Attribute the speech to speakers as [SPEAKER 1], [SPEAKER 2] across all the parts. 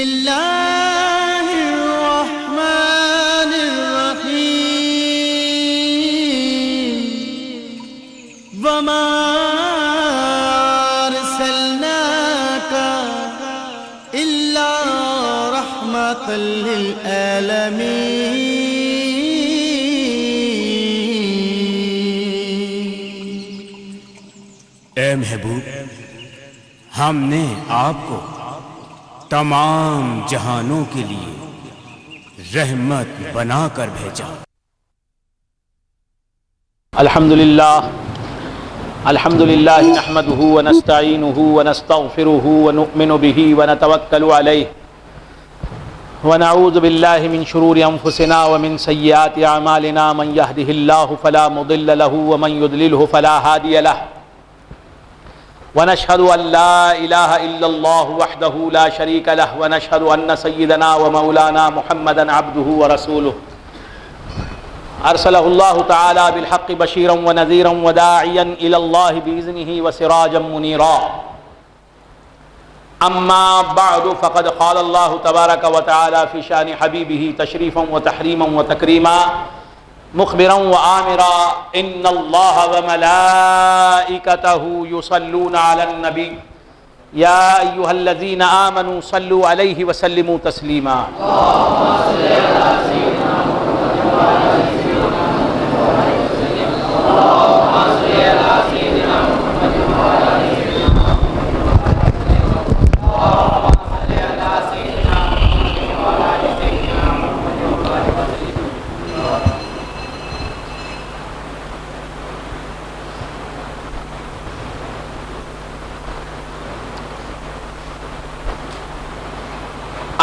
[SPEAKER 1] اللہ الرحمن الرحیم وما ارسلناک الا رحمۃ للعالمین۔
[SPEAKER 2] اے محبوب، ہم نے آپ کو تمام جہانوں کے لیے رحمت بنا کر بھیجا۔
[SPEAKER 3] الحمدللہ نحمده ونستعینه ونستغفره ونؤمن به ونتوکل علیہ ونعوذ باللہ من شرور انفسنا ومن سیئات اعمالنا، من یهده اللہ فلا مضل له ومن یضلله فلا هادی له، ونشهد ان لا الہ الا اللہ وحدہ لا شریک له، ونشهد ان سیدنا ومولانا محمدا عبدہ ورسولہ، ارسلہ اللہ تعالی بالحق بشیرا ونذیرا وداعیا الی اللہ باذنہ وسراجا منیرا۔ اما بعد فقد قال اللہ تبارک وتعالی فی شان حبیبہ تشریفا وتحریما وتکریما، مخبرا وآمرا ان اللہ وملائکتہ یصلون علی النبی یا ایہا الذین آمنوا صلوا علیہ وسلموا تسلیما۔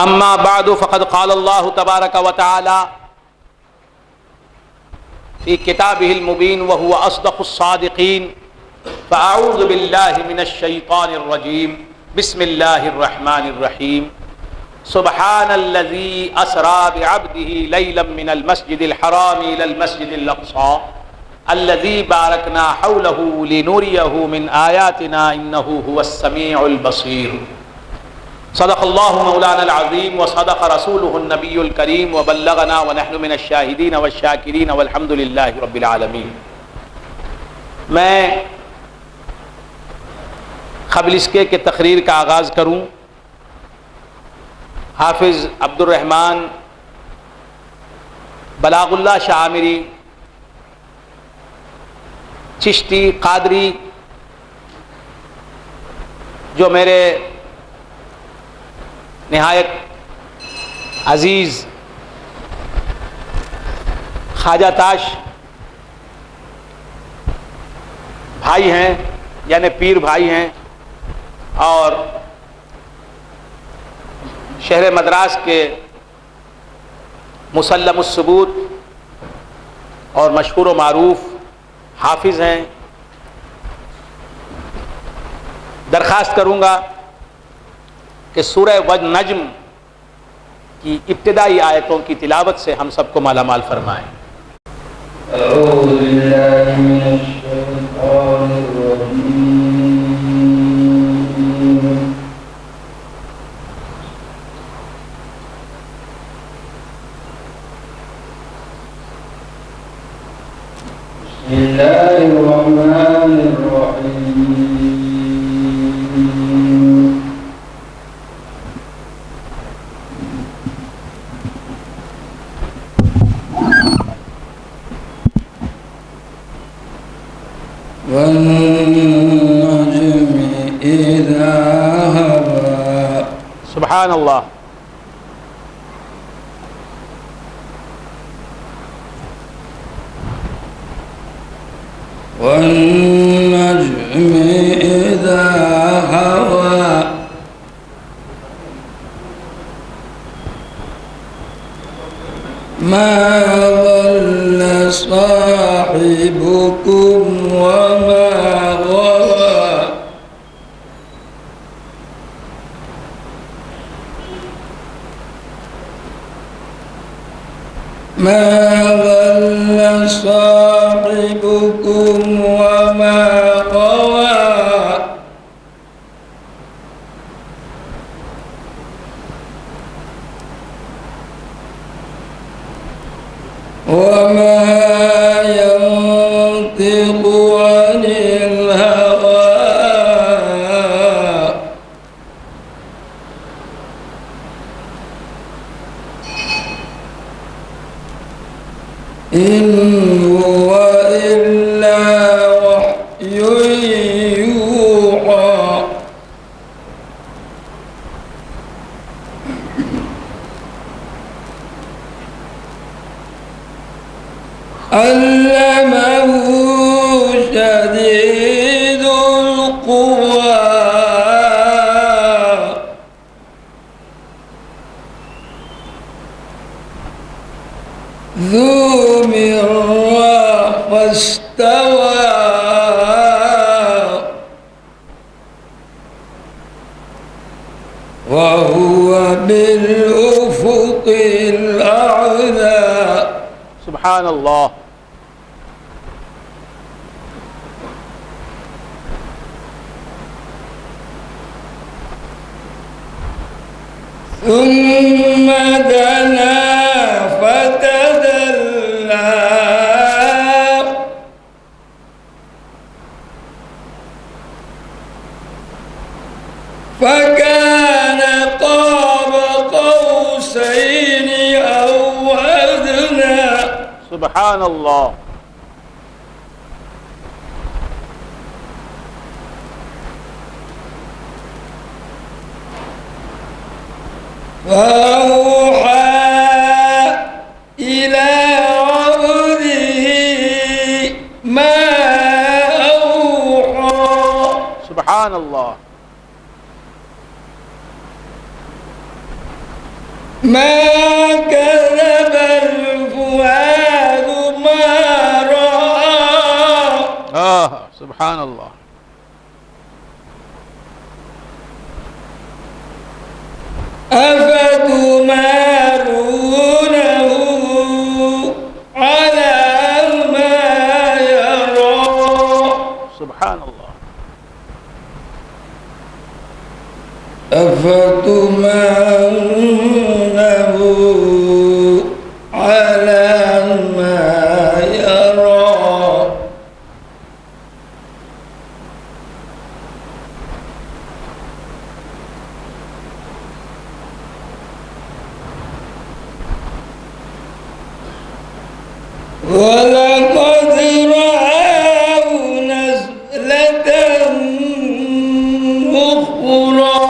[SPEAKER 3] اما بعد فقد قال اللہ تبارک وتعالی فی کتابہ المبین وہو اصدق الصادقین، فاعوذ باللہ من الشیطان الرجیم، بسم اللہ الرحمن الرحیم، سبحان الذی اسری بعبدہ لیلا من المسجد الحرام الی المسجد الاقصی الذی بارکنا حولہ لنریہ من آیاتنا انہ هو السمیع البصیر۔ صدق اللہ مولانا العظیم وصدق رسولہ النبی الکریم وبلغنا ونحن من الشاہدین والشاکرین والحمد للہ رب العالمین۔ میں قبل اس کے تقریر کا آغاز کروں، حافظ عبد الرحمن بلاغ اللہ شاہ عامری چشتی قادری، جو میرے نہایت عزیز خواجہ تاش بھائی ہیں، یعنی پیر بھائی ہیں، اور شہر مدراس کے مسلم الثبوت اور مشہور و معروف حافظ ہیں۔ درخواست کروں گا کہ سورہ والنجم کی ابتدائی آیتوں کی تلاوت سے ہم سب کو مالا مال فرمائیں۔
[SPEAKER 4] اعوذ باللہ من الشیطان الرجیم، بسم اللہ الرحمن الرحیم، والنجم اذا هوى۔
[SPEAKER 3] سبحان اللہ۔
[SPEAKER 4] والنجم اذا هوى ما ضل صاحبكم وما غوى ما ضل صاحبكم وما غوى ينطق عن الهوى إن هو إلا وحي يوحى علمه شديد القوى ذو مرة فاستوى وهو بالأفق الأعلى.
[SPEAKER 3] سبحان اللہ.
[SPEAKER 4] ثم دنا فتدلى فكان قاب قوسين أو أدنى.
[SPEAKER 3] سبحان اللہ.
[SPEAKER 4] فأوحى إلى عبده ما أوحى.
[SPEAKER 3] سبحان اللہ.
[SPEAKER 4] ما كذب الفؤاد ما رأى.
[SPEAKER 3] سبحان اللہ.
[SPEAKER 4] أفتمارونه على ما يرى.
[SPEAKER 3] سبحان اللہ.
[SPEAKER 4] أفتمارونه على ما يرى. ولقد رآه نزلة أخرى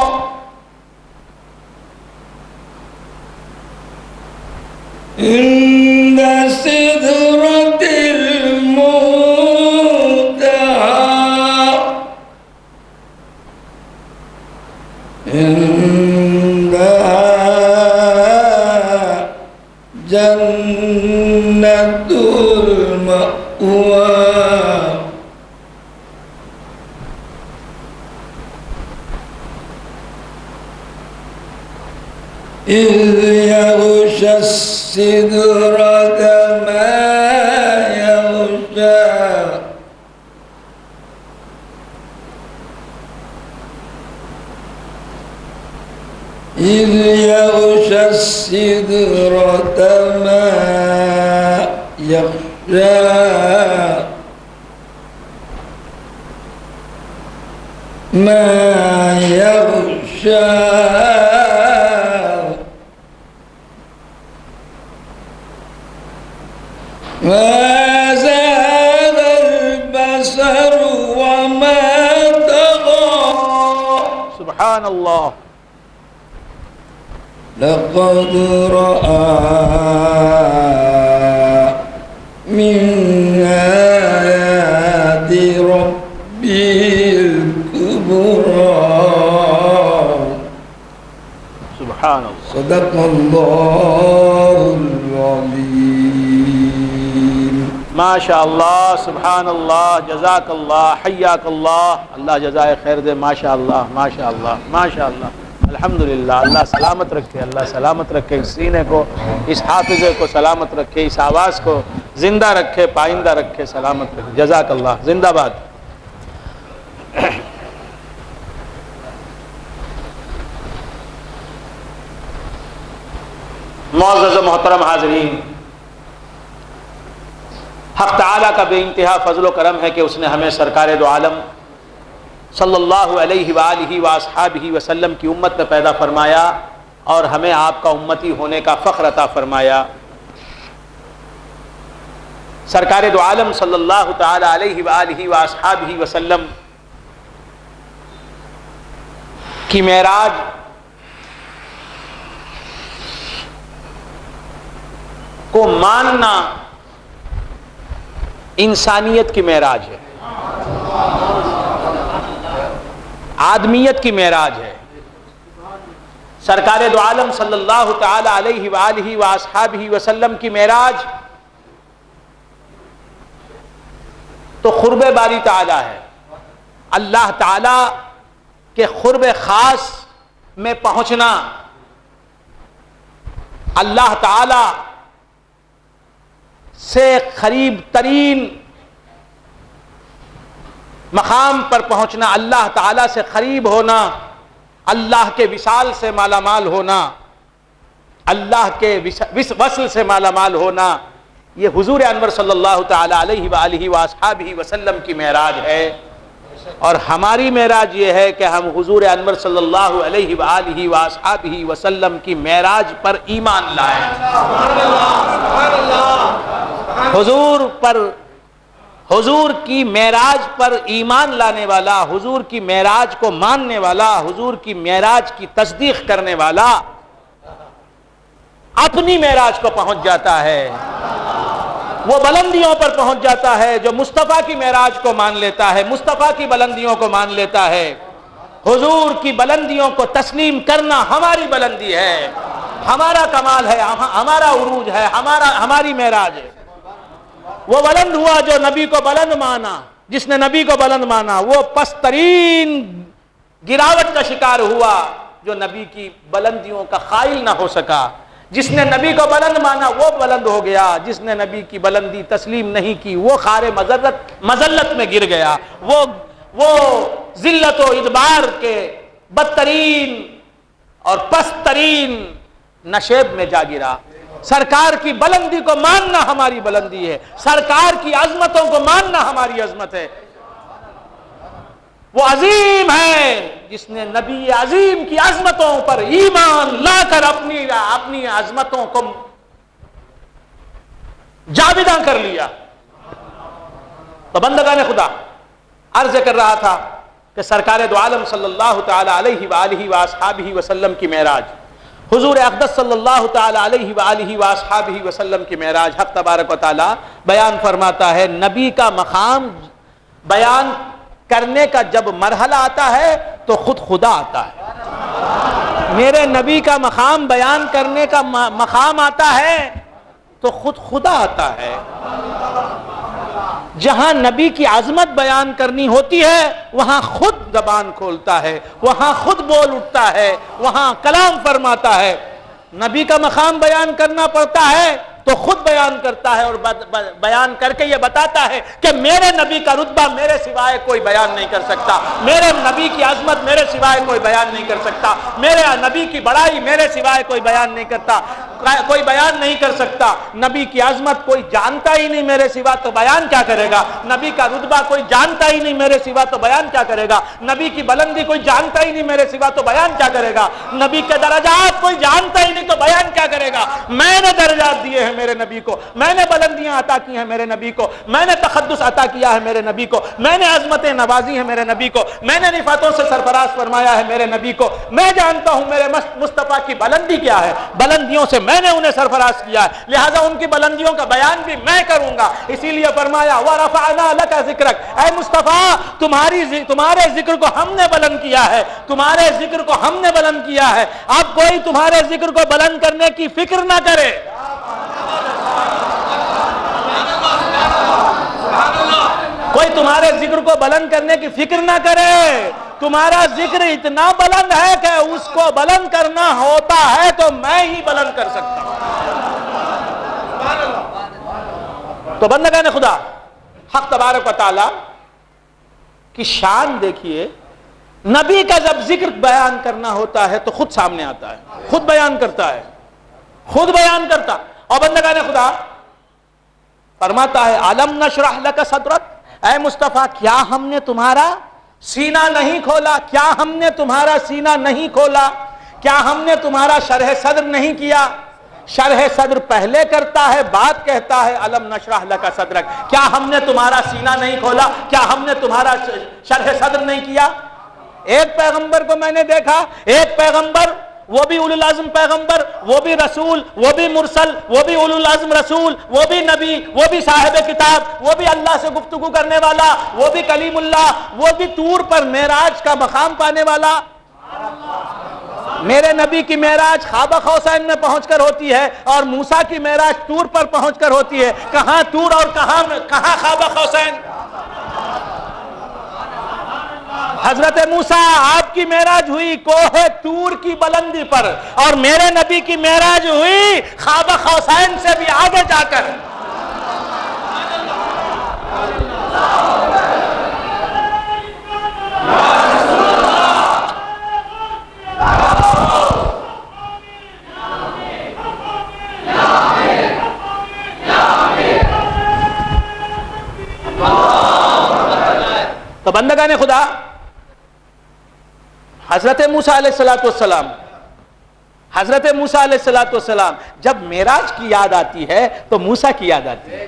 [SPEAKER 4] عند سدرة المنتهى عندها جنة المأوى إذ يغشى السدرة ما يغشى إذ يغشى السدرة ما يغشى ما يغشى ما زاغ البصر وما طغى.
[SPEAKER 3] سبحان اللہ.
[SPEAKER 4] لقد رأى من آيات ربه الكبرى.
[SPEAKER 3] سبحان اللہ.
[SPEAKER 4] صدق الله العظيم.
[SPEAKER 3] ماشاء اللہ. سبحان اللہ. جزاک اللہ. حیاک اللہ. اللہ جزائے خیر دے. ماشاء اللہ. ماشاء اللہ. ماشاء اللہ. الحمدللہ. اللہ سلامت رکھے. اللہ سلامت رکھے. اس سینے کو، اس حافظے کو سلامت رکھے. اس آواز کو زندہ رکھے، پائندہ رکھے، سلامت رکھے. جزاک اللہ. زندہ باد. معزز و محترم حاضرین، حق تعالیٰ کا بے انتہا فضل و کرم ہے کہ اس نے ہمیں سرکار دو عالم صلی اللہ علیہ وآلہ وآصحابہ وسلم کی امت میں پیدا فرمایا اور ہمیں آپ کا امتی ہونے کا فخر عطا فرمایا۔ سرکار دو عالم صلی اللہ تعالی علیہ وآلہ وآصحابہ وسلم کی معراج کو ماننا انسانیت کی معراج ہے، آدمیت کی معراج ہے۔ سرکار دو عالم صلی اللہ تعالی علیہ وآلہ وآصحابہ وسلم کی معراج تو قرب باری تعالی ہے، اللہ تعالی کے قرب خاص میں پہنچنا، اللہ تعالی سے قریب ترین مقام پر پہنچنا، اللہ تعالی سے قریب ہونا، اللہ کے وصال سے مالا مال ہونا، اللہ کے وصل سے مالا مال ہونا، یہ حضور انور صلی اللہ تعالی علیہ وآلہ وآصحابہ وسلم کی معراج ہے۔ اور ہماری معراج یہ ہے کہ ہم حضور انور صلی اللہ علیہ وآلہ وآصحابہ وسلم کی معراج پر ایمان لائیں۔ حضور کی معراج پر ایمان لانے والا، حضور کی معراج کو ماننے والا، حضور کی معراج کی تصدیق کرنے والا اپنی معراج کو پہنچ جاتا ہے، وہ بلندیوں پر پہنچ جاتا ہے جو مصطفیٰ کی معراج کو مان لیتا ہے، مصطفیٰ کی بلندیوں کو مان لیتا ہے۔ حضور کی بلندیوں کو تسلیم کرنا ہماری بلندی ہے، ہمارا کمال ہے، ہمارا عروج ہے، ہماری معراج ہے۔ وہ بلند ہوا جو نبی کو بلند مانا، جس نے نبی کو بلند مانا وہ پسترین گراوٹ کا شکار ہوا جو نبی کی بلندیوں کا قائل نہ ہو سکا۔ جس نے نبی کو بلند مانا وہ بلند ہو گیا، جس نے نبی کی بلندی تسلیم نہیں کی وہ خار مذلت میں گر گیا، وہ ذلت و ادبار کے بدترین اور پسترین نشیب میں جا گرا۔ سرکار کی بلندی کو ماننا ہماری بلندی ہے، سرکار کی عظمتوں کو ماننا ہماری عظمت ہے۔ وہ عظیم ہے جس نے نبی عظیم کی عظمتوں پر ایمان لا کر اپنی عظمتوں کو جاویداں کر لیا۔ تو بندگان خدا، عرض کر رہا تھا کہ سرکار دو عالم صلی اللہ تعالی علیہ وآلہ وآصحابہ وسلم کی معراج، حضور اقدس صلی اللہ تعالی علیہ وآلہ وآصحابہ وسلم کی معراج حق تبارک و تعالی بیان فرماتا ہے۔ نبی کا مقام بیان کرنے کا جب مرحلہ آتا ہے تو خود خدا آتا ہے۔ میرے نبی کا مقام بیان کرنے کا مقام آتا ہے تو خود خدا آتا ہے۔ جہاں نبی کی عظمت بیان کرنی ہوتی ہے وہاں خود زبان کھولتا ہے، وہاں خود بول اٹھتا ہے، وہاں کلام فرماتا ہے۔ نبی کا مقام بیان کرنا پڑتا ہے تو خود بیان کرتا ہے اور بیان کر کے یہ بتاتا ہے کہ میرے نبی کا رتبہ میرے سوائے کوئی بیان نہیں کر سکتا، میرے نبی کی عظمت میرے سوائے کوئی بیان نہیں کر سکتا، میرے نبی کی بڑائی میرے سوائے کوئی بیان نہیں کرتا، کوئی بیان نہیں کر سکتا۔ نبی کی عظمت کوئی جانتا ہی نہیں میرے سوا تو بیان کیا کرے گا، نبی کا رتبہ کوئی جانتا ہی نہیں میرے سوا تو بیان کیا کرے گا، نبی کی بلندی کوئی جانتا ہی نہیں میرے سوا تو بیان کیا کرے گا، نبی کے درجات کوئی جانتا ہی نہیں تو بیان کیا کرے گا۔ میں نے درجات دیے ہیں میرے نبی کو، میں نے بلندیاں عطا کی ہیں میرے نبی کو، میں نے تقدس عطا کیا ہے میرے نبی کو، میں نے عظمتیں نوازی ہیں میرے نبی کو، میں نے رفعتوں سے سرفراز فرمایا ہے میرے نبی کو۔ میں جانتا ہوں میرے مصطفیٰ کی بلندی کیا ہے، بلندیوں سے میں نے انہیں سرفراز کیا ہے، لہٰذا ان کی بلندیوں کا بیان بھی میں کروں گا۔ اسی لیے فرمایا وَرَفَعْنَا لَكَ ذِكْرَكَ، اے مصطفیٰ تمہارے ذکر کو ہم نے بلند کیا ہے، تمہارے ذکر کو ہم نے بلند کیا ہے۔ اب کوئی تمہارے ذکر کو بلند کرنے کی فکر نہ کرے، کوئی تمہارے ذکر کو بلند کرنے کی فکر نہ کرے۔ تمہارا ذکر اتنا بلند ہے کہ اس کو بلند کرنا ہوتا ہے تو میں ہی بلند کر سکتا ہوں۔ تو بندگان خدا، حق تبارک و تعالی کی شان دیکھیے، نبی کا جب ذکر بیان کرنا ہوتا ہے تو خود سامنے آتا ہے، خود بیان کرتا ہے، خود بیان کرتا۔ اور بندگان خدا فرماتا ہے علم نشرح لک صدرک، اے مصطفیٰ کیا ہم نے تمہارا سینہ نہیں کھولا، کیا ہم نے تمہارا سینہ نہیں کھولا، کیا ہم نے تمہارا شرح صدر نہیں کیا؟ شرح صدر پہلے کرتا ہے، بعد کہتا ہے علم نشرح لک صدرک، کیا ہم نے تمہارا سینہ نہیں کھولا، کیا ہم نے تمہارا شرح صدر نہیں کیا؟ ایک پیغمبر کو میں نے دیکھا، ایک پیغمبر، وہ بھی اولو العزم پیغمبر، وہ بھی رسول، وہ بھی مرسل، وہ بھی اولو العزم رسول، وہ بھی نبی، وہ بھی صاحب کتاب، وہ بھی اللہ سے گفتگو کرنے والا، وہ بھی کلیم اللہ، وہ بھی طور پر معراج کا مقام پانے والا۔ میرے نبی کی معراج خابہ قوسین میں پہنچ کر ہوتی ہے، اور موسیٰ کی معراج طور پر پہنچ کر ہوتی ہے۔ کہاں طور اور کہاں خابہ قوسین؟ حضرت موسیٰ آپ کی معراج ہوئی کوہ طور کی بلندی پر، اور میرے نبی کی معراج ہوئی خابہ قوسین سے بھی آگے جا کر۔ تو بندگان خدا، حضرت موسیٰ علیہ السلام حضرت موسیٰ علیہ السلام جب معراج کی یاد آتی ہے تو موسیٰ کی یاد آتی ہے،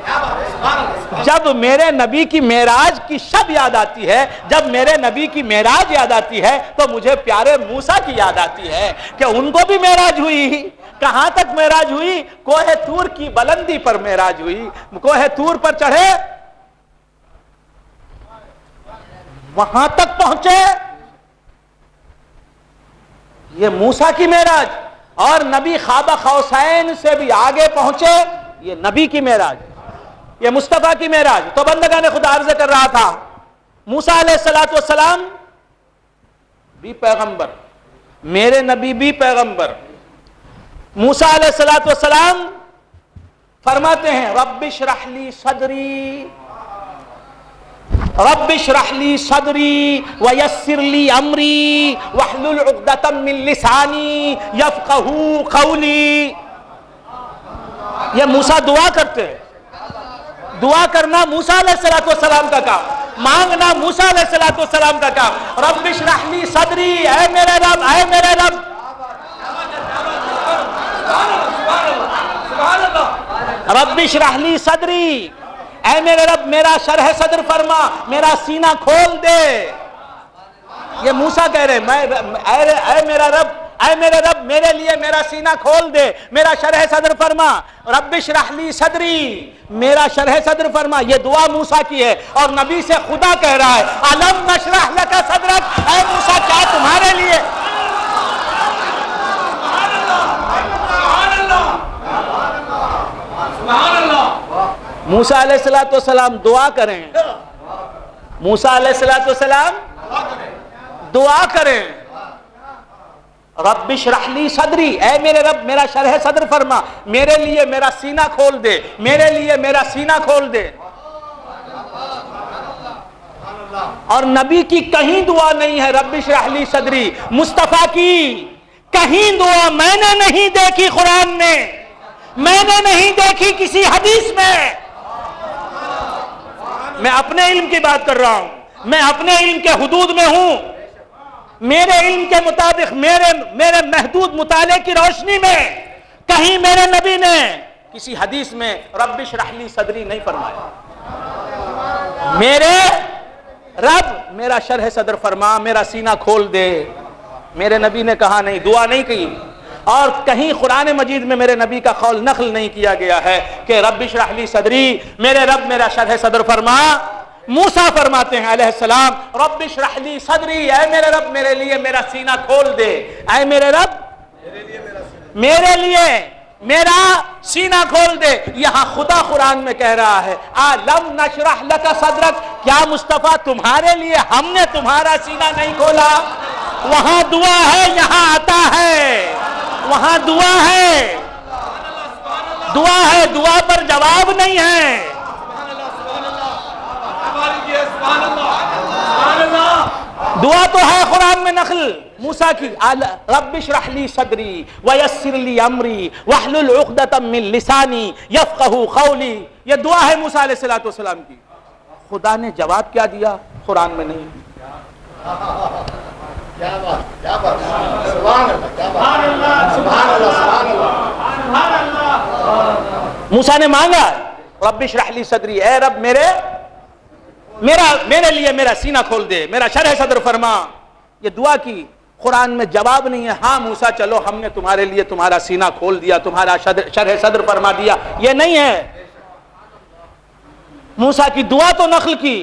[SPEAKER 3] جب میرے نبی کی معراج کی شب یاد آتی ہے، جب میرے نبی کی معراج یاد آتی ہے تو مجھے پیارے موسیٰ کی یاد آتی ہے کہ ان کو بھی معراج ہوئی۔ کہاں تک معراج ہوئی؟ کوہ طور کی بلندی پر معراج ہوئی، کوہ طور پر چڑھے، وہاں تک پہنچے۔ یہ موسیٰ کی معراج، اور نبی خابہ قوسین سے بھی آگے پہنچے، یہ نبی کی معراج، یہ مصطفیٰ کی معراج۔ تو بندگان خدا عرض کر رہا تھا، موسیٰ علیہ السلام بھی پیغمبر، میرے نبی بھی پیغمبر۔ موسیٰ علیہ السلام فرماتے ہیں رب اشرح لی صدری، رب اشرح لی صدری ویسر لی امری واحلل عقدۃ من لسانی یفقہوا قولی۔ یہ موسیٰ دعا کرتے ہیں، دعا کرنا موسیٰ علیہ السلام کا کام، مانگنا موسیٰ علیہ السلام کا کام۔ رب اشرح لی صدری، اے میرے رب، اے میرے رب، رب اشرح لی صدری، اے میرے رب میرا شرح صدر فرما، میرا سینہ کھول دے۔ یہ موسیٰ کہہ رہے اے میرا رب، اے میرے رب میرے لیے میرا سینہ کھول دے، میرا شرح صدر فرما۔ رب اشرح لی صدری، میرا شرح صدر فرما، یہ دعا موسیٰ کی ہے، اور نبی سے خدا کہہ رہا ہے الم نشرح لک صدرک، اے موسیٰ کیا تمہارے لیے موسیٰ علیہ السلام دعا کریں، موسیٰ علیہ السلام دعا کریں، رب اشرح لی صدری، اے میرے رب میرا شرح صدر فرما، میرے لیے میرا سینہ کھول دے، میرے لیے میرا سینہ کھول دے۔ اور نبی کی کہیں دعا نہیں ہے رب اشرح لی صدری، مصطفیٰ کی کہیں دعا میں نے نہیں دیکھی قرآن میں، میں نے نہیں دیکھی کسی حدیث میں۔ میں اپنے علم کی بات کر رہا ہوں، میں اپنے علم کے حدود میں ہوں، میرے علم کے مطابق، میرے محدود مطالعے کی روشنی میں کہیں میرے نبی نے کسی حدیث میں رب اشرح لی صدری نہیں فرمایا۔ میرے رب میرا شرح صدر فرما، میرا سینہ کھول دے، میرے نبی نے کہا نہیں، دعا نہیں کی۔ اور کہیں قرآن مجید میں میرے نبی کا قول نقل نہیں کیا گیا ہے کہ رب اشرح لی صدری، میرے رب میرا شرح صدر فرما۔ موسیٰ فرماتے ہیں علیہ السلام رب اشرح لی صدری، اے میرے رب میرے لیے میرا سینہ کھول دے، اے میرے رب میرے لیے میرا سینہ کھول دے۔ یہاں خدا قرآن میں کہہ رہا ہے الم نشرح لک صدرک، کیا مصطفیٰ تمہارے لیے ہم نے تمہارا سینہ نہیں کھولا؟ وہاں دعا ہے، یہاں عطا ہے، وہاں دعا ہے، دعا ہے، دعا پر جواب نہیں ہے۔ دعا تو ہے قرآن میں نقل، موسیٰ کی رب اشرح لی صدری ویسر لی امری واحلل عقدۃ من لسانی یفقہوا قولی، یہ دعا ہے موسیٰ علیہ السلام کی. خدا نے جواب کیا دیا؟ قرآن میں نہیں. موسیٰ نے مانگا رب اشرح لی صدری، اے رب میرے لیے میرا سینہ کھول دے، میرا شرح صدر فرما. یہ دعا کی، قرآن میں جواب نہیں ہے. ہاں موسیٰ چلو ہم نے تمہارے لیے تمہارا سینہ کھول دیا، تمہارا شرح صدر فرما دیا، یہ نہیں ہے. موسیٰ کی دعا تو نقل کی،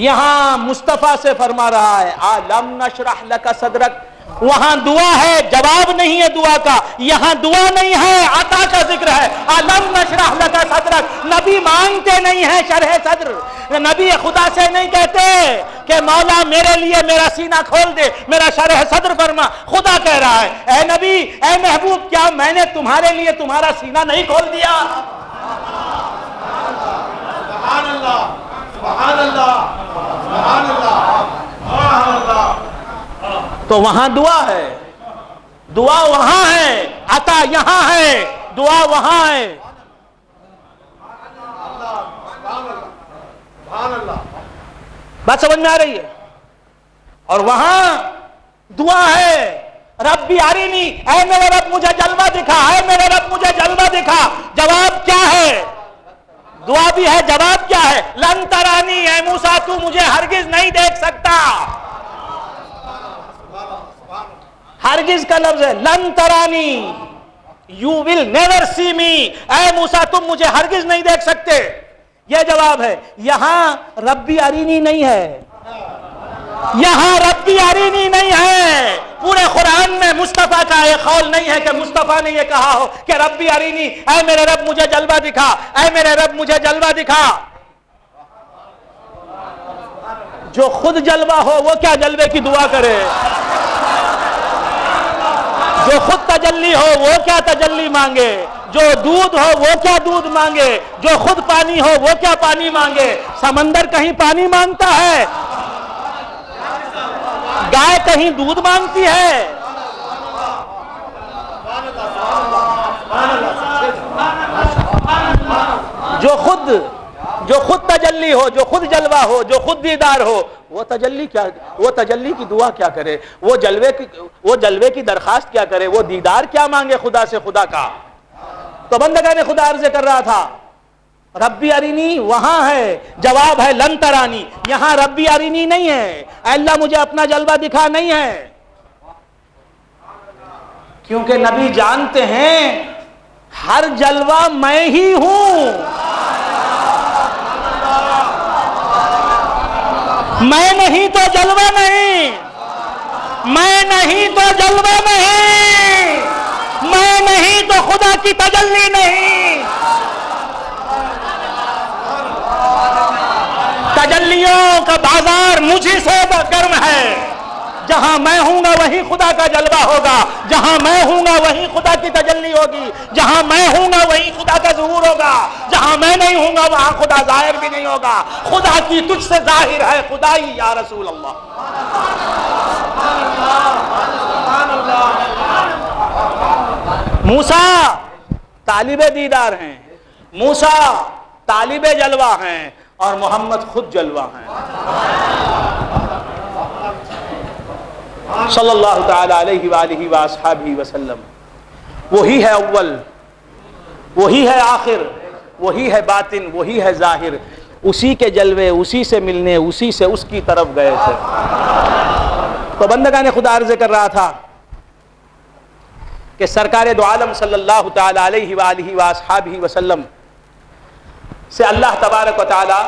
[SPEAKER 3] یہاں مصطفیٰ سے فرما رہا ہے الم نشرح لک صدرک. وہاں دعا ہے، جواب نہیں ہے دعا کا. یہاں دعا نہیں ہے، عطا کا ذکر ہے. الم نشرح لک صدرک. نبی مانگتے نہیں ہیں شرح صدر. نبی خدا سے نہیں کہتے کہ مولا میرے لیے میرا سینہ کھول دے، میرا شرح صدر فرما. خدا کہہ رہا ہے اے نبی، اے محبوب، کیا میں نے تمہارے لیے تمہارا سینہ نہیں کھول دیا؟ سبحان اللہ، سبحان اللہ، سبحان اللہ، سبحان اللہ. تو وہاں دعا ہے، دعا وہاں ہے، عطا یہاں ہے، دعا وہاں ہے. بات سمجھ میں آ رہی ہے؟ اور وہاں دعا ہے ربی ارینی، اے میرے رب مجھے جلوہ دکھا، اے میرے رب مجھے جلوہ دکھا. جواب کیا ہے؟ دعا بھی ہے، جواب کیا ہے؟ لن ترانی، اے موسیٰ تو مجھے ہرگز نہیں دیکھ سکتا. ہرگز کا لفظ ہے، لن ترانی، یو ول نیور سی می. اے موسیٰ تم مجھے ہرگز نہیں دیکھ سکتے. یہ جواب ہے. یہاں ربی ارینی نہیں ہے، یہاں ربی ارینی نہیں ہے. پورے قرآن میں مصطفیٰ کا یہ قول نہیں ہے کہ مصطفیٰ نے یہ کہا ہو کہ ربی ارینی، اے میرے رب مجھے جلوہ دکھا، اے میرے رب مجھے جلوہ دکھا. جو خود جلوہ ہو وہ کیا جلوے کی دعا کرے؟ جو خود تجلی ہو وہ کیا تجلی مانگے؟ جو دودھ ہو وہ کیا دودھ مانگے؟ جو خود پانی ہو وہ کیا پانی مانگے؟ سمندر کہیں پانی مانگتا ہے؟ گائے کہیں دودھ مانگتی ہے؟ جو خود تجلی ہو، جو خود جلوہ ہو، جو خود دیدار ہو، وہ تجلی کی دعا کیا کرے؟ وہ جلوے کی درخواست کیا کرے؟ وہ دیدار کیا مانگے خدا سے، خدا کا؟ تو بندگان خدا عرض کر رہا تھا ربی ارینی وہاں ہے، جواب ہے لن ترانی. یہاں ربی ارینی نہیں ہے، اے اللہ مجھے اپنا جلوہ دکھا نہیں ہے. کیونکہ نبی جانتے ہیں ہر جلوہ میں ہی ہوں. میں نہیں تو جلوہ نہیں، میں نہیں تو جلوہ نہیں، میں نہیں تو خدا کی تجلی نہیں. تجلیوں کا بازار مجھے سے گرم ہے. جہاں میں ہوں گا وہیں خدا کا جلوہ ہوگا، جہاں میں ہوں گا وہیں خدا کی تجلی ہوگی، جہاں میں ہوں گا وہیں خدا کا ظہور ہوگا، جہاں میں نہیں ہوں گا وہاں خدا ظاہر بھی نہیں ہوگا. خدا کی تجھ سے ظاہر ہے خدائی یا رسول اللہ. موسیٰ طالب دیدار ہیں، موسیٰ طالب جلوہ ہیں، اور محمد خود جلوہ ہیں صلی اللہ تعالی علیہ وآلہ وآصحابہ وسلم. وہی ہے اول، وہی ہے آخر، وہی ہے باطن، وہی ہے ظاہر. اسی کے جلوے، اسی سے ملنے، اسی سے اس کی طرف گئے تھے. تو بندگان خدا عرض کر رہا تھا کہ سرکار دو عالم صلی اللہ تعالی علیہ وآلہ وآصحابہ وسلم سے اللہ تبارک و تعالی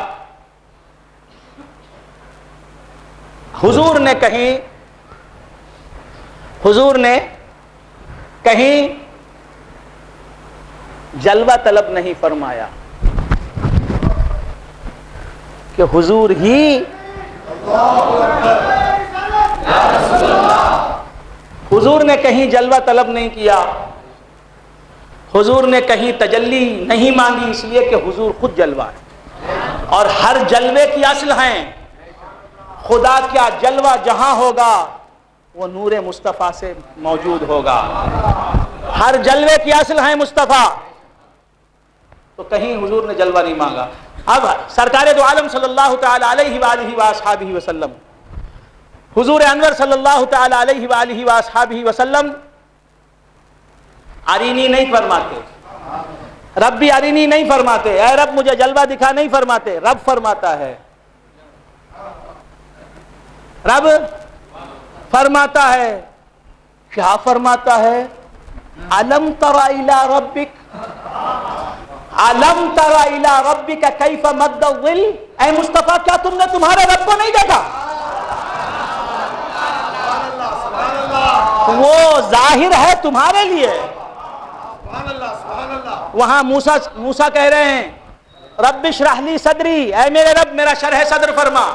[SPEAKER 3] حضور نے کہیں جلوہ طلب نہیں فرمایا کہ حضور ہی حضور نے کہیں جلوہ طلب نہیں کیا، حضور نے کہیں تجلی نہیں مانگی، اس لیے کہ حضور خود جلوہ ہے. اور ہر جلوے کی اصل ہیں. خدا کا جلوہ جہاں ہوگا وہ نور مصطفیٰ سے موجود ہوگا. ہر جلوے کی اصل ہے مصطفیٰ. تو کہیں حضور نے جلوہ نہیں مانگا. اب سرکار دو عالم صلی اللہ تعالی علیہ وآلہ وآصحابہ وسلم، حضور انور صلی اللہ تعالی علیہ وآلہ وآصحابہ وسلم ارینی نہیں فرماتے، ربی ارینی نہیں فرماتے، اے رب مجھے جلوہ دکھا نہیں فرماتے. رب فرماتا ہے، رب فرماتا ہے. کیا فرماتا ہے؟ الم تر الی ربک، الم تر الی ربک کیف مد الظل. اے مصطفیٰ کیا تم نے تمہارے رب کو نہیں دیکھا؟ وہ ظاہر ہے تمہارے لیے. وہاں موسیٰ کہہ رہے ہیں رب اشرح لی صدری، اے میرے رب میرا شرح صدر فرما.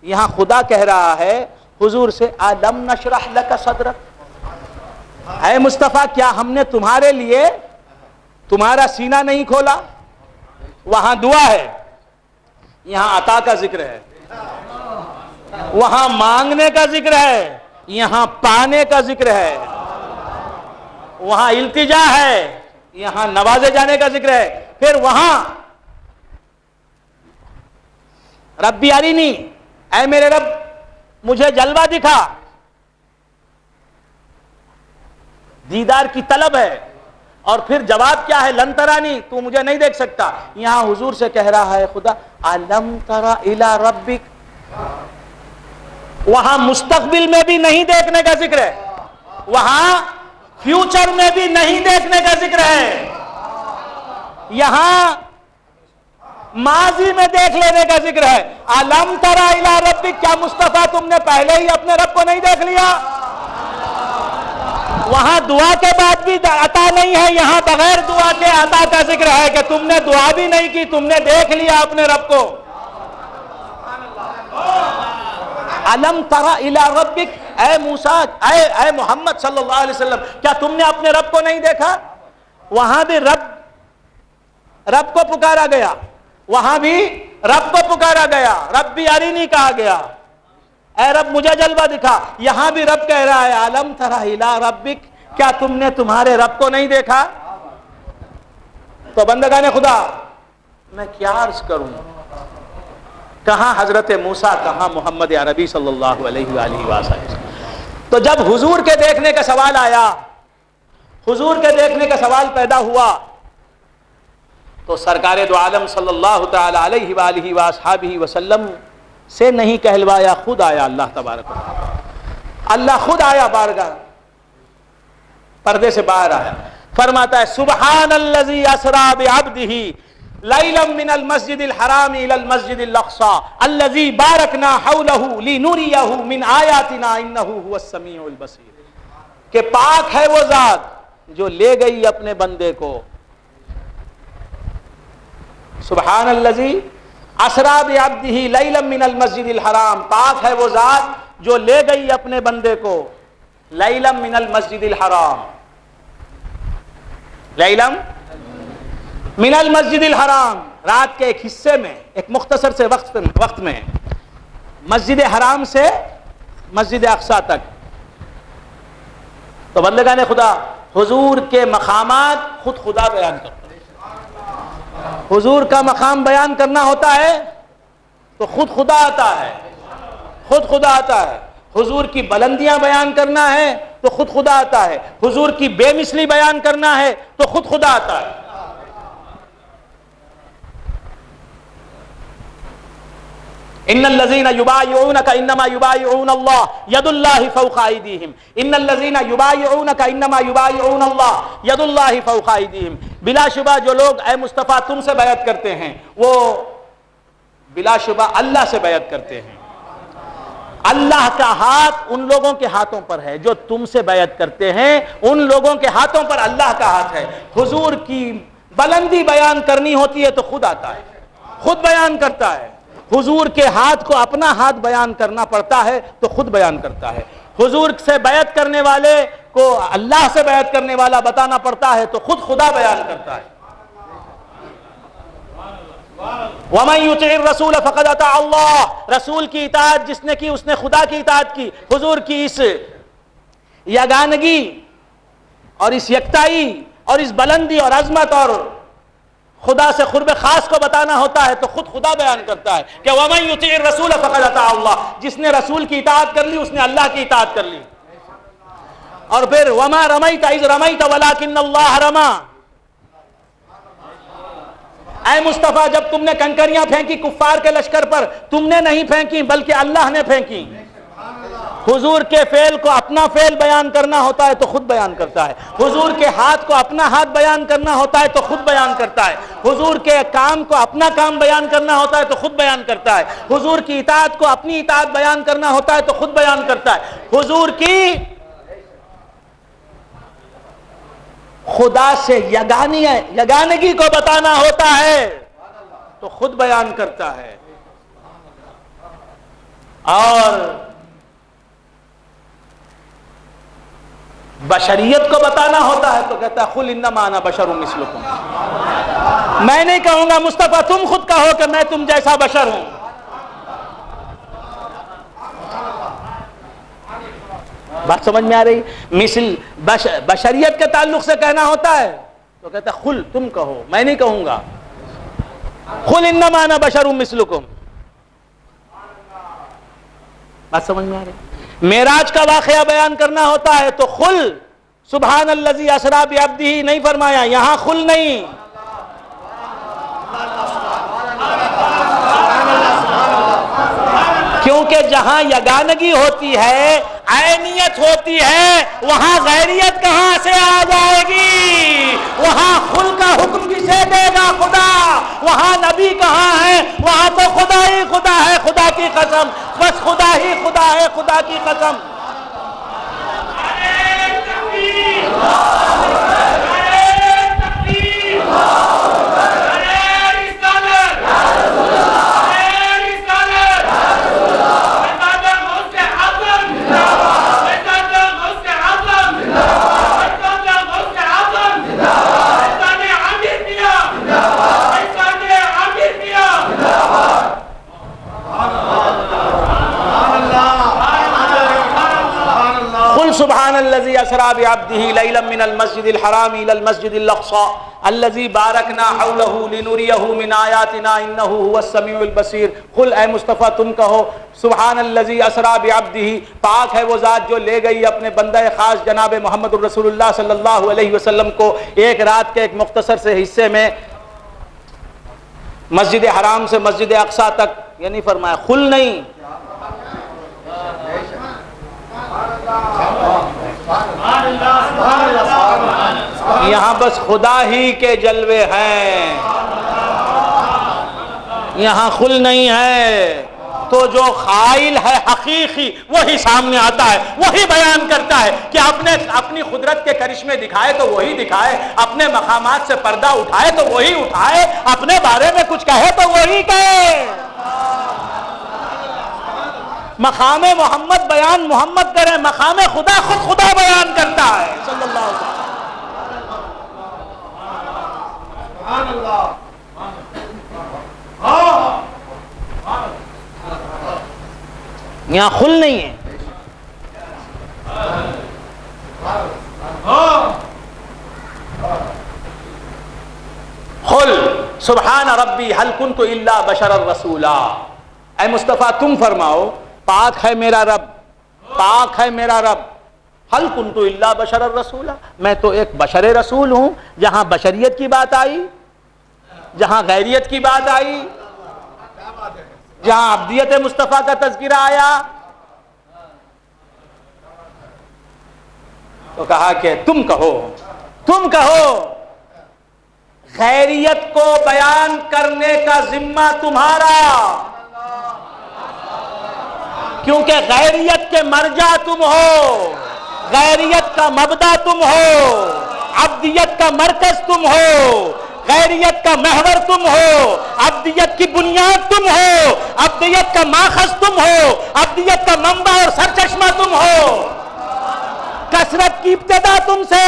[SPEAKER 3] یہاں خدا کہہ رہا ہے حضور سے الم نشرح لک صدرک، اے مصطفیٰ کیا ہم نے تمہارے لیے تمہارا سینہ نہیں کھولا؟ وہاں دعا ہے، یہاں عطا کا ذکر ہے. وہاں مانگنے کا ذکر ہے، یہاں پانے کا ذکر ہے. وہاں التجا ہے، یہاں نوازے جانے کا ذکر ہے. پھر وہاں ربی ارینی، اے میرے رب مجھے جلوہ دکھا، دیدار کی طلب ہے. اور پھر جواب کیا ہے؟ لن ترانی، تو مجھے نہیں دیکھ سکتا. یہاں حضور سے کہہ رہا ہے خدا الم تر الی ربک. وہاں مستقبل میں بھی نہیں دیکھنے کا ذکر ہے، وہاں فیوچر میں بھی نہیں دیکھنے کا ذکر ہے. یہاں ماضی میں دیکھ لینے کا ذکر ہے. الم تر الی ربک، کیا مصطفیٰ تم نے پہلے ہی اپنے رب کو نہیں دیکھ لیا؟ وہاں دعا کے بعد بھی عطا نہیں ہے، یہاں بغیر دعا کے عطا کا ذکر ہے کہ تم نے دعا بھی نہیں کی، تم نے دیکھ لیا اپنے رب کو. الم تر الی ربک، اے موسیٰ، اے محمد صلی اللہ علیہ وسلم کیا تم نے اپنے رب کو نہیں دیکھا؟ وہاں بھی رب کو پکارا گیا، وہاں بھی رب کو پکارا گیا. ربی ارینی کہا گیا، اے رب مجھے جلوہ دکھا. یہاں بھی رب کہہ رہا ہے الم تر الی ربک، کیا تم نے تمہارے رب کو نہیں دیکھا؟ تو بندگان خدا میں کیا عرض کروں، کہاں حضرت موسیٰ، کہاں محمد عربی صلی اللہ علیہ وآلہ وسلم. تو جب حضور کے دیکھنے کا سوال آیا، حضور کے دیکھنے کا سوال پیدا ہوا، تو سرکار دو عالم صلی اللہ تعالی علیہ وآلہ وآصحابہ وسلم سے نہیں کہلوایا، خود آیا اللہ تبارک و تعالی. اللہ خود آیا بارگاہ، پردے سے باہر آیا. فرماتا ہے سبحان الذی اسری بعبدہ لیلا من المسجد الحرام الى المسجد الاقصى الذي باركنا حوله لنريه من آیاتنا انه هو السمیع البصیر. کہ پاک ہے وہ ذات جو لے گئی اپنے بندے کو. سبحان الذی اسری بعبدہ لیلا من المسجد الحرام، پاک ہے وہ ذات جو لے گئی اپنے بندے کو لیلا من المسجد الحرام، لیلا من المسجد الحرام، رات کے ایک حصے میں، ایک مختصر سے وقت میں مسجد حرام سے مسجد اقصی تک. تو بندگان خدا حضور کے مقامات خود خدا بیان کرتا ہے. حضور کا مقام بیان کرنا ہوتا ہے تو خود خدا آتا ہے، خود خدا آتا ہے. حضور کی بلندیاں بیان کرنا ہے تو خود خدا آتا ہے. حضور کی بے مثلی بیان کرنا ہے تو خود خدا آتا ہے. ان الذين يبايعونك انما يبايعون الله يد الله فوق ايديهم ان الذين يبايعونك انما يبايعون الله يد الله فوق ايديهم. بلا شبہ جو لوگ اے مصطفیٰ تم سے بیعت کرتے ہیں وہ بلا شبہ اللہ سے بیعت کرتے ہیں. اللہ کا ہاتھ ان لوگوں کے ہاتھوں پر ہے جو تم سے بیعت کرتے ہیں، ان لوگوں کے ہاتھوں پر اللہ کا ہاتھ ہے. حضور کی بلندی بیان کرنی ہوتی ہے تو خود آتا ہے، خود بیان کرتا ہے. حضور کے ہاتھ کو اپنا ہاتھ بیان کرنا پڑتا ہے تو خود بیان کرتا ہے. حضور سے بیعت کرنے والے کو اللہ سے بیعت کرنے والا بتانا پڑتا ہے تو خود خدا بیان کرتا ہے. وَمَن يُطِعِ الرَّسُولَ فَقَدْ أَطَاعَ اللَّهَ، رسول کی اطاعت جس نے کی اس نے خدا کی اطاعت کی۔ حضور کی اس یگانگی اور اس یکتائی اور اس بلندی اور عظمت اور خدا سے قرب خاص کو بتانا ہوتا ہے تو خود خدا بیان کرتا ہے کہ وَمَن يُطِعِ الرَّسُولَ فَقَدْ أَطَاعَ اللَّهَ، جس نے رسول کی اطاعت کر لی اس نے اللہ کی اطاعت کر لی۔ اور پھر وَمَا رَمَيْتَ إِذْ رَمَيْتَ وَلَكِنَّ اللَّهَ رَمَى، اے مصطفیٰ جب تم نے کنکریاں پھینکی کفار کے لشکر پر، تم نے نہیں پھینکی بلکہ اللہ نے پھینکی۔ حضور کے فعل کو اپنا فعل بیان کرنا ہوتا ہے تو خود بیان کرتا ہے، حضور کے ہاتھ کو اپنا ہاتھ بیان کرنا ہوتا ہے تو خود بیان کرتا ہے، حضور کے کام کو اپنا کام بیان کرنا ہوتا ہے تو خود بیان کرتا ہے، حضور کی اطاعت کو اپنی اطاعت بیان کرنا ہوتا ہے تو خود بیان کرتا ہے، حضور کی خدا سے یگانگی کو بتانا ہوتا ہے تو خود بیان کرتا ہے، اور بشریت کو بتانا ہوتا ہے تو کہتا ہے قل انما انا بشر مثلکم، میں نہیں کہوں گا مصطفیٰ تم خود کہو کہ میں تم جیسا بشر ہوں۔ بات سمجھ میں آ رہی؟ مثل بشریت کے تعلق سے کہنا ہوتا ہے تو کہتا ہے قل تم کہو، میں نہیں کہوں گا، قل انما انا بشر مثلکم۔ بات سمجھ میں آ رہی؟ معراج کا واقعہ بیان کرنا ہوتا ہے تو قل سبحان الذی اسری بعبدہ نہیں فرمایا، یہاں قل نہیں، کیونکہ جہاں یگانگی ہوتی ہے، عینیت ہوتی ہے، وہاں غیریت کہاں سے آ جائے گی؟ وہاں قل کا حکم کسے دے گا؟ خدا۔ وہاں نبی کہاں ہے؟ وہاں تو خدا ہی خدا ہے، خدا کی قسم، بس خدا ہی خدا ہے، خدا کی قسم۔ سبحان الذي اسرى بعبده ليلا من المسجد الحرام الى المسجد الاقصى الذي باركنا حوله لنريه من آياتنا انه هو السميع البصير۔ قل اے مصطفیٰ تم کہو سبحان الذي اسرى بعبده، پاک ہے وہ ذات جو لے گئی اپنے بندہ خاص جناب محمد الرسول اللہ صلی اللہ علیہ وسلم کو ایک رات کے ایک مختصر سے حصے میں مسجد حرام سے مسجد اقصی تک، یعنی فرمایا قل نہیں، یہاں بس خدا ہی کے جلوے ہیں، یہاں قل نہیں ہے۔ تو جو قائل ہے حقیقی وہی سامنے آتا ہے، وہی بیان کرتا ہے کہ اپنی قدرت کے کرشمے دکھائے تو وہی دکھائے، اپنے مقامات سے پردہ اٹھائے تو وہی اٹھائے، اپنے بارے میں کچھ کہے تو وہی کہے۔ مقام محمد بیان محمد کرے، مقام خدا خود خدا بیان کرتا ہے صلی اللہ علیہ وسلم۔ یہاں قل نہیں ہے۔ قل سبحان ربی هل كنت الا بشرا رسولا، اے مصطفیٰ تم فرماؤ پاک ہے میرا رب، پاک ہے میرا رب، هل كنت الا بشرا رسولا، میں تو ایک بشر رسول ہوں۔ جہاں بشریت کی بات آئی، جہاں غیریت کی بات آئی، جہاں عبدیت مصطفیٰ کا تذکرہ آیا تو کہا کہ تم کہو غیریت کو بیان کرنے کا ذمہ تمہارا، کیونکہ غیریت کے مرجع تم ہو، غیریت کا مبدا تم ہو، عبدیت کا مرکز تم ہو، غیریت کا محور تم ہو، عبدیت کی بنیاد تم ہو، عبدیت کا ماخذ تم ہو، عبدیت کا منبع اور سرچشمہ تم ہو۔ کثرت کی ابتدا تم سے،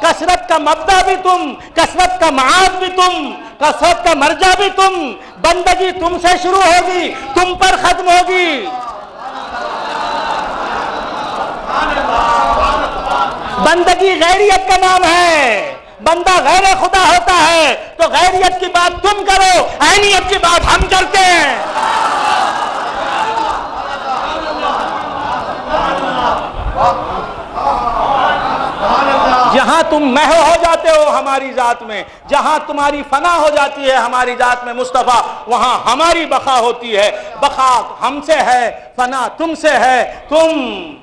[SPEAKER 3] کثرت کا مبدا بھی تم، کثرت کا معاد بھی تم، کثرت کا مرجع بھی تم، بندگی تم سے شروع ہوگی، تم پر ختم ہوگی۔ بندگی غیریت کا نام ہے، بندہ غیر خدا ہوتا ہے تو غیریت کی بات تم کرو، عینیت کی بات ہم کرتے ہیں۔ جہاں تم محو ہو جاتے ہو ہماری ذات میں، جہاں تمہاری فنا ہو جاتی ہے ہماری ذات میں مصطفیٰ، وہاں ہماری بقا ہوتی ہے۔ بقا ہم سے ہے، فنا تم سے ہے۔ تم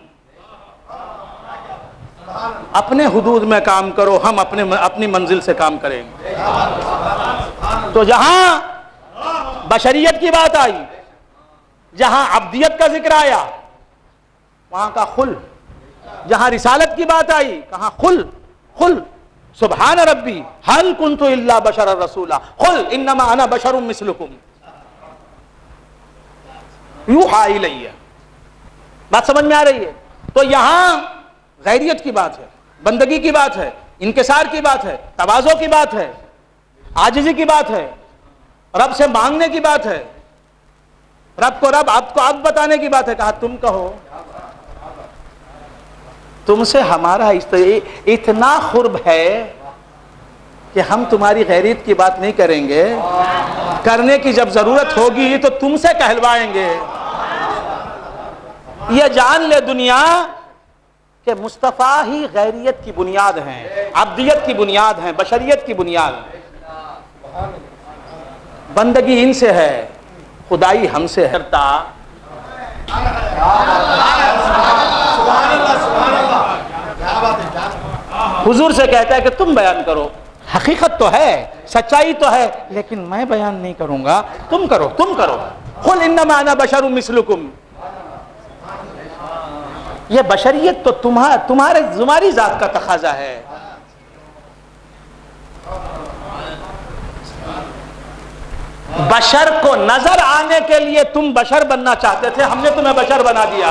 [SPEAKER 3] اپنے حدود میں کام کرو، ہم اپنی منزل سے کام کریں گے۔ تو جہاں بشریت کی بات آئی، جہاں عبدیت کا ذکر آیا وہاں کا خل، جہاں رسالت کی بات آئی کہاں خل سبحان ربی حل کنت الا بشر رسولا قل انما انا بشر مثلکم یوحی الی۔ بات سمجھ میں آ رہی ہے؟ تو یہاں غیریت کی بات ہے، بندگی کی بات ہے، انکسار کی بات ہے، تواضع کی بات ہے، عاجزی کی بات ہے، رب سے مانگنے کی بات ہے، رب کو اب بتانے کی بات ہے۔ کہا تم کہو، تم سے ہمارا اتنا قرب ہے کہ ہم تمہاری غیریت کی بات نہیں کریں گے، کرنے کی جب ضرورت ہوگی تو تم سے کہلوائیں گے۔ یہ جان لے دنیا کہ مصطفیٰ ہی غیریت کی بنیاد ہیں، عبدیت کی بنیاد ہیں، بشریت کی بنیاد ہیں۔ بندگی ان سے ہے، خدائی ہم سے ہے۔ حضور سے کہتا ہے کہ تم بیان کرو، حقیقت تو ہے، سچائی تو ہے، لیکن میں بیان نہیں کروں گا، تم کرو۔ قل انما انا بشر مثلکم۔ یہ بشریت تو تمہاری ذات کا تقاضا ہے۔ بشر کو نظر آنے کے لیے تم بشر بننا چاہتے تھے، ہم نے تمہیں بشر بنا دیا۔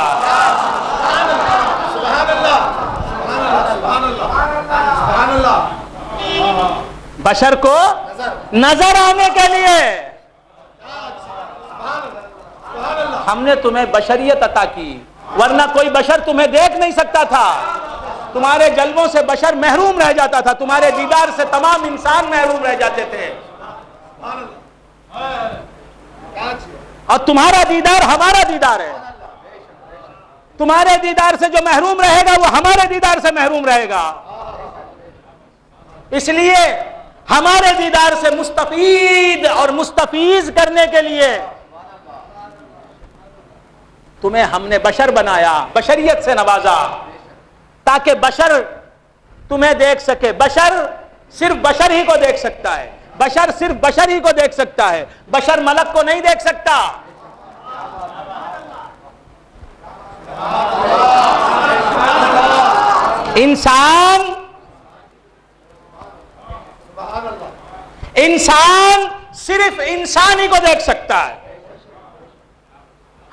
[SPEAKER 3] بشر کو نظر آنے کے لیے ہم نے تمہیں بشریت عطا کی، ورنہ کوئی بشر تمہیں دیکھ نہیں سکتا تھا۔ تمہارے جلووں سے بشر محروم رہ جاتا تھا، تمہارے دیدار سے تمام انسان محروم رہ جاتے تھے، اور تمہارا دیدار ہمارا دیدار ہے۔ تمہارے دیدار سے جو محروم رہے گا وہ ہمارے دیدار سے محروم رہے گا۔ اس لیے ہمارے دیدار سے مستفید اور مستفیض کرنے کے لیے تمہیں ہم نے بشر بنایا، بشریت سے نوازا، تاکہ بشر تمہیں دیکھ سکے۔ بشر صرف بشر ہی کو دیکھ سکتا ہے، بشر صرف بشر ہی کو دیکھ سکتا ہے، بشر ملک کو نہیں دیکھ سکتا۔ انسان صرف انسان ہی کو دیکھ سکتا ہے۔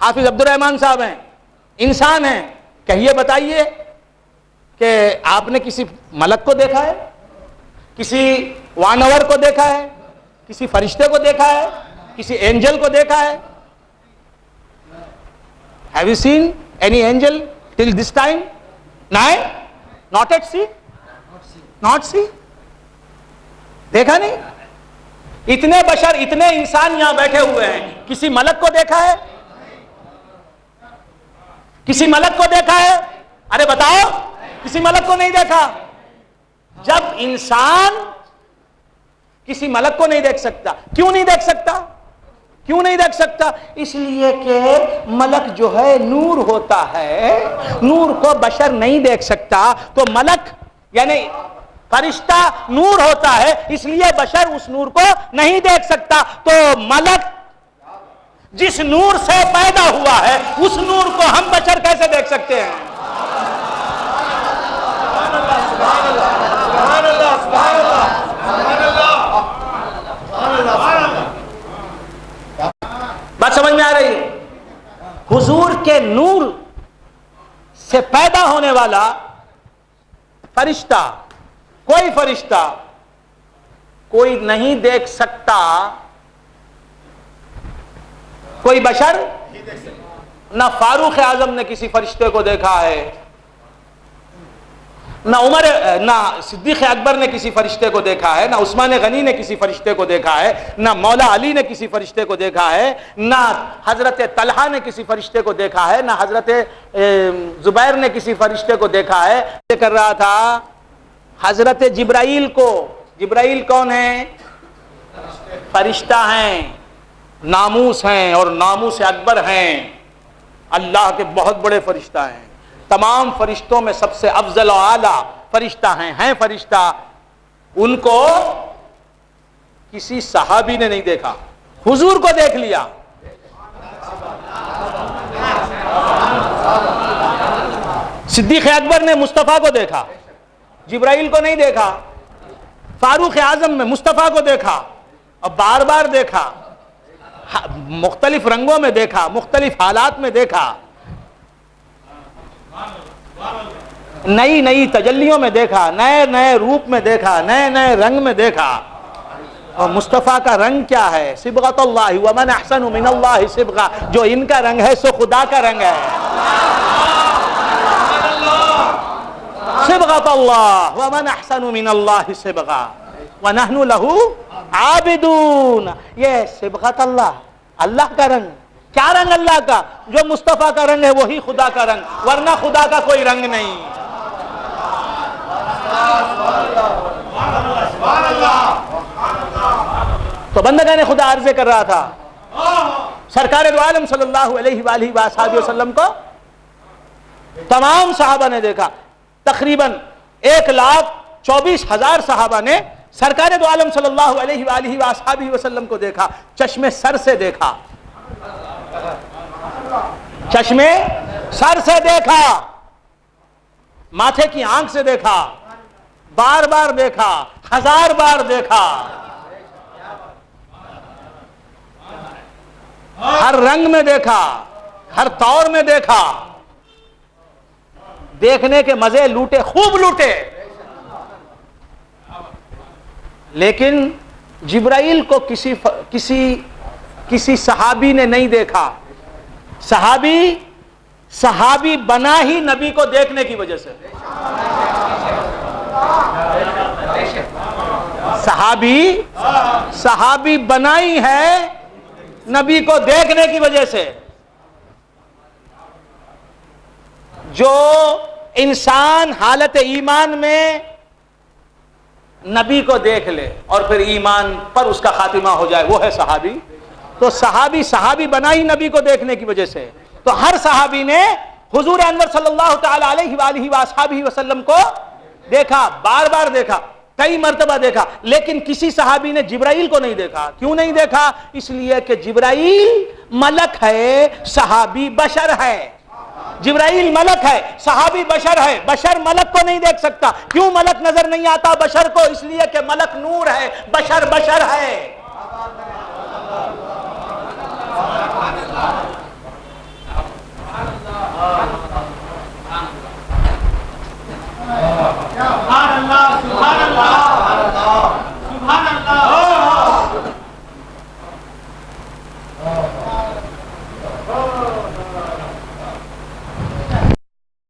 [SPEAKER 3] حافظ عبد الرحمن صاحب ہیں، انسان ہیں، کہیے بتائیے کہ آپ نے کسی ملک کو دیکھا ہے، کسی وانور کو دیکھا ہے، کسی فرشتے کو دیکھا ہے، کسی اینجل کو دیکھا ہے؟ Have you seen any angel till this time? No? Not at sea? Not see? دیکھا نہیں؟ اتنے بشر، اتنے انسان یہاں بیٹھے ہوئے ہیں، کسی ملک کو دیکھا ہے؟ کسی ملک کو دیکھا ہے؟ ارے بتاؤ، کسی ملک کو نہیں دیکھا۔ جب انسان کسی ملک کو نہیں دیکھ سکتا، کیوں نہیں دیکھ سکتا؟ کیوں نہیں دیکھ سکتا؟ اس لیے کہ ملک جو ہے نور ہوتا ہے، نور کو بشر نہیں دیکھ سکتا، تو ملک یعنی فرشتہ نور ہوتا ہے، اس لیے بشر اس نور کو نہیں دیکھ سکتا۔ تو ملک جس نور سے پیدا ہوا ہے اس نور کو ہم بشر کیسے دیکھ سکتے ہیں؟ بات سمجھ میں آ رہی ہے؟ حضور کے نور سے پیدا ہونے والا فرشتہ، کوئی فرشتہ کوئی نہیں دیکھ سکتا، کوئی بشر نہ فاروق اعظم نے کسی فرشتے کو دیکھا ہے، نہ صدیق اکبر نے کسی فرشتے کو دیکھا ہے، نہ عثمان غنی نے کسی فرشتے کو دیکھا ہے، نہ مولا علی نے کسی فرشتے کو دیکھا ہے، نہ حضرت طلحہ نے کسی فرشتے کو دیکھا ہے، نہ حضرت زبیر نے کسی فرشتے کو دیکھا ہے۔ یہ کر رہا تھا حضرت جبرائیل کو، جبرائیل کون ہے؟ فرشتہ ہیں، ناموس ہیں اور ناموس اکبر ہیں، اللہ کے بہت بڑے فرشتہ ہیں، تمام فرشتوں میں سب سے افضل و اعلیٰ فرشتہ ہیں فرشتہ، ان کو کسی صحابی نے نہیں دیکھا، حضور کو دیکھ لیا۔ صدیق اکبر نے مصطفیٰ کو دیکھا، جبرائیل کو نہیں دیکھا، فاروق اعظم میں مصطفیٰ کو دیکھا اور بار بار دیکھا، مختلف رنگوں میں دیکھا، مختلف حالات میں دیکھا، نئی نئی تجلیوں میں دیکھا، نئے نئے روپ میں دیکھا، نئے نئے رنگ میں دیکھا۔ اور مصطفیٰ کا رنگ کیا ہے؟ صبغۃ اللہ ومن احسن من اللہ صبغہ، جو ان کا رنگ ہے سو خدا کا رنگ ہے۔ صبغۃ اللہ ومن احسن من اللہ صبغہ ونحن لہ عابدون، یہ صبغۃ اللہ، اللہ کا رنگ۔ کیا رنگ اللہ کا؟ جو مصطفیٰ کا رنگ ہے وہی خدا کا رنگ، ورنہ خدا کا کوئی رنگ نہیں۔ تو بندگان خدا عرض کر رہا تھا، سرکار دو عالم صلی اللہ علیہ وآلہ وآلہ وسلم کو تمام صحابہ نے دیکھا، تقریباً 1,24,000 صحابہ نے سرکار دو عالم صلی اللہ علیہ وآلہ وآلہ وسلم کو دیکھا، چشم سر سے دیکھا، چشم سر سے دیکھا، ماتھے کی آنکھ سے دیکھا، بار بار دیکھا، 1000 بار دیکھا، ہر رنگ میں دیکھا، ہر طور میں دیکھا، دیکھنے کے مزے لوٹے، خوب لوٹے۔ لیکن جبرائیل کو کسی صحابی نے نہیں دیکھا، صحابی بنا ہی نبی کو دیکھنے کی وجہ سے، صحابی بنائی ہے نبی کو دیکھنے کی وجہ سے۔ جو انسان حالت ایمان میں نبی کو دیکھ لے اور پھر ایمان پر اس کا خاتمہ ہو جائے وہ ہے صحابی۔ تو صحابی بنا ہی نبی کو دیکھنے کی وجہ سے، تو ہر صحابی نے حضور انور صلی اللہ تعالی علیہ وآلہ وآلہ وسلم کو دیکھا، بار بار دیکھا، کئی مرتبہ دیکھا، لیکن کسی صحابی نے جبرائیل کو نہیں دیکھا۔ کیوں نہیں دیکھا؟ اس لیے کہ جبرائیل ملک ہے، صحابی بشر ہے۔ جبرائیل ملک ہے، صحابی بشر ہے، بشر ملک کو نہیں دیکھ سکتا۔ کیوں ملک نظر نہیں آتا بشر کو؟ اس لیے کہ ملک نور ہے، بشر ہے۔ سبحان اللہ، سبحان اللہ۔